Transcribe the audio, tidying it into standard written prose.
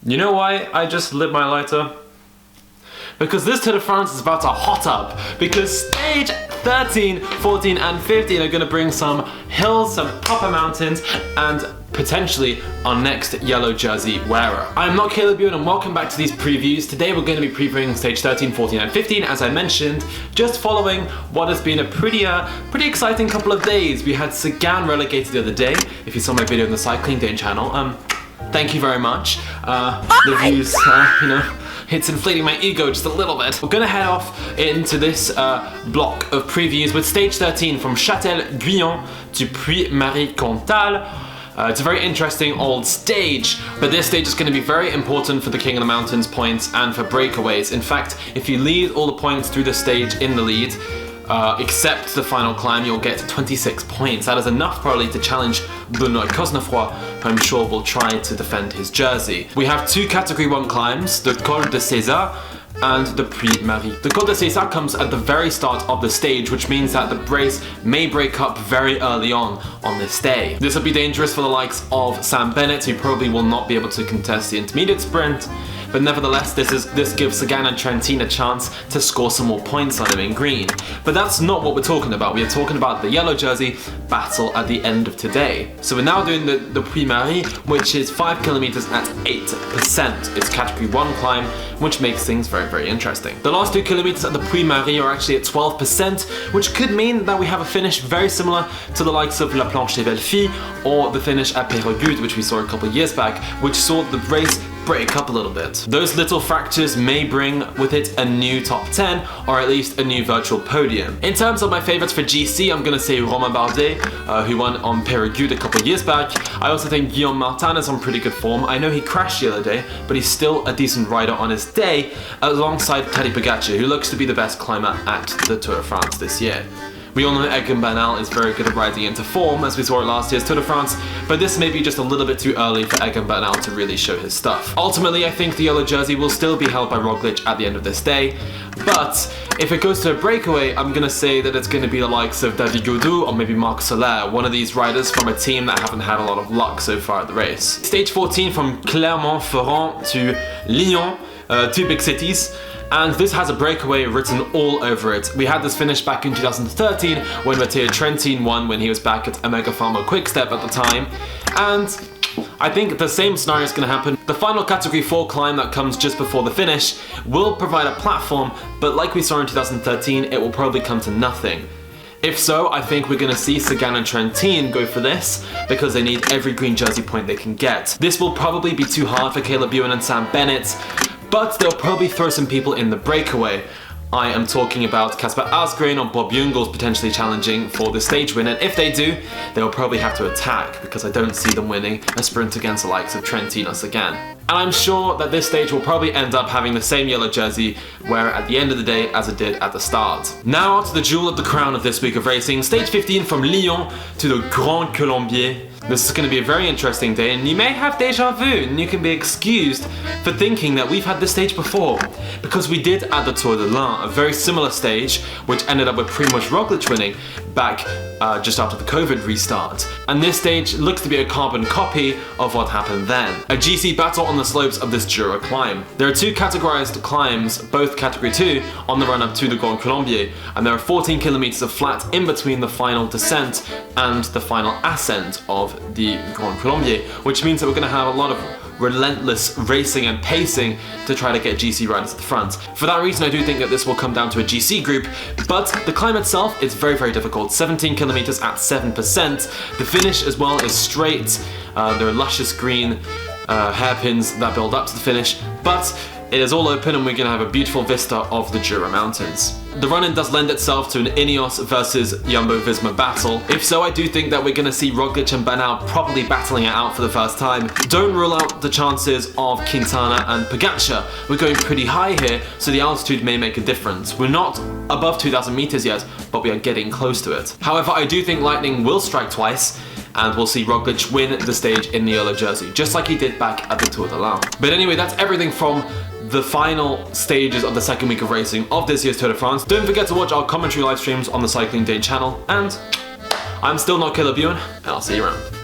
You know why I just lit my lighter? Because this Tour de France is about to hot up, because stage 13, 14 and 15 are gonna bring some hills, some proper mountains, and potentially our next yellow jersey wearer. I'm not Caleb Ewan and welcome back to these previews. Today we're going to be previewing stage 13, 14 and 15 as I mentioned, just following what has been a pretty exciting couple of days. We had Sagan relegated the other day. If you saw my video on the Cycling Day channel, thank you very much. The views, it's inflating my ego just a little bit. We're gonna head off into this block of previews with stage 13 from Châtel-Guyon to Puy-Marie-Comtal. It's a very interesting old stage, but this stage is going to be very important for the King of the Mountains points and for breakaways. In fact, if you lead all the points through the stage in the lead, except the final climb, you'll get 26 points. That is enough probably to challenge Benoît Cosnefroy, who I'm sure will try to defend his jersey. We have two Category 1 climbs, the Col de César and the Puy-Marie. The Col de César comes at the very start of the stage, which means that the race may break up very early on this day. This will be dangerous for the likes of Sam Bennett, who probably will not be able to contest the intermediate sprint, but nevertheless this gives Sagan and Trentin a chance to score some more points on him in green. But that's not what we're talking about. We are talking about the yellow jersey battle at the end of today. So we're now doing the Puy-Marie, which is 5 kilometers at 8%. It's Category 1 climb, which makes things very, very interesting. The last 2 kilometers at the Puy-Marie are actually at 12%, which could mean that we have a finish very similar to the likes of La Planche des Belles Filles or the finish at Peyregudes, which we saw a couple of years back, which saw the race break up a little bit. Those little fractures may bring with it a new top 10 or at least a new virtual podium. In terms of my favorites for GC, I'm gonna say Romain Bardet, who won on Peyregudes a couple of years back. I also think Guillaume Martin is on pretty good form. I know he crashed the other day, but he's still a decent rider on his day, alongside Tadej Pogačar, who looks to be the best climber at the Tour de France this year. We all know Egan Bernal is very good at riding into form, as we saw at last year's Tour de France, but this may be just a little bit too early for Egan Bernal to really show his stuff. Ultimately, I think the yellow jersey will still be held by Roglic at the end of this day, but if it goes to a breakaway, I'm gonna say that it's gonna be the likes of David Gaudu or maybe Marc Soler, one of these riders from a team that haven't had a lot of luck so far at the race. Stage 14 from Clermont-Ferrand to Lyon, two big cities. And this has a breakaway written all over it. We had this finish back in 2013 when Matteo Trentin won when he was back at Omega Pharma Quickstep at the time. And I think the same scenario is going to happen. The final Category 4 climb that comes just before the finish will provide a platform, but like we saw in 2013, it will probably come to nothing. If so, I think we're going to see Sagan and Trentin go for this because they need every green jersey point they can get. This will probably be too hard for Caleb Ewan and Sam Bennett, but they'll probably throw some people in the breakaway. I am talking about Kasper Asgreen or Bob Jungels potentially challenging for the stage win, and if they do, they'll probably have to attack because I don't see them winning a sprint against the likes of Trentin or Sagan. And I'm sure that this stage will probably end up having the same yellow jersey wearer at the end of the day as it did at the start. Now to the jewel of the crown of this week of racing, stage 15 from Lyon to the Grand Colombier. This is going to be a very interesting day, and you may have deja vu, and you can be excused for thinking that we've had this stage before, because we did at the Tour de l'Ain a very similar stage, which ended up with Primož Roglic winning back just after the COVID restart. And this stage looks to be a carbon copy of what happened then. A GC battle on the slopes of this Jura climb. There are two categorized climbs, both Category 2, on the run-up to the Grand Colombier, and there are 14 kilometers of flat in between the final descent and the final ascent of the Grand Colombier, which means that we're going to have a lot of relentless racing and pacing to try to get GC riders at the front. For that reason, I do think that this will come down to a GC group, but the climb itself is very, very difficult. 17 kilometers at 7%. The finish as well is straight. There are luscious green hairpins that build up to the finish, but it is all open and we're going to have a beautiful vista of the Jura Mountains. The run-in does lend itself to an Ineos versus Jumbo-Visma battle. If so, I do think that we're going to see Roglic and Bernal probably battling it out for the first time. Don't rule out the chances of Quintana and Pogačar. We're going pretty high here, so the altitude may make a difference. We're not above 2,000 meters yet, but we are getting close to it. However, I do think lightning will strike twice, and we'll see Roglic win the stage in the yellow jersey, just like he did back at the Tour de l'Ain. But anyway, that's everything from the final stages of the second week of racing of this year's Tour de France. Don't forget to watch our commentary live streams on the Cycling Day channel, and I'm still not Caleb Ewan, and I'll see you around.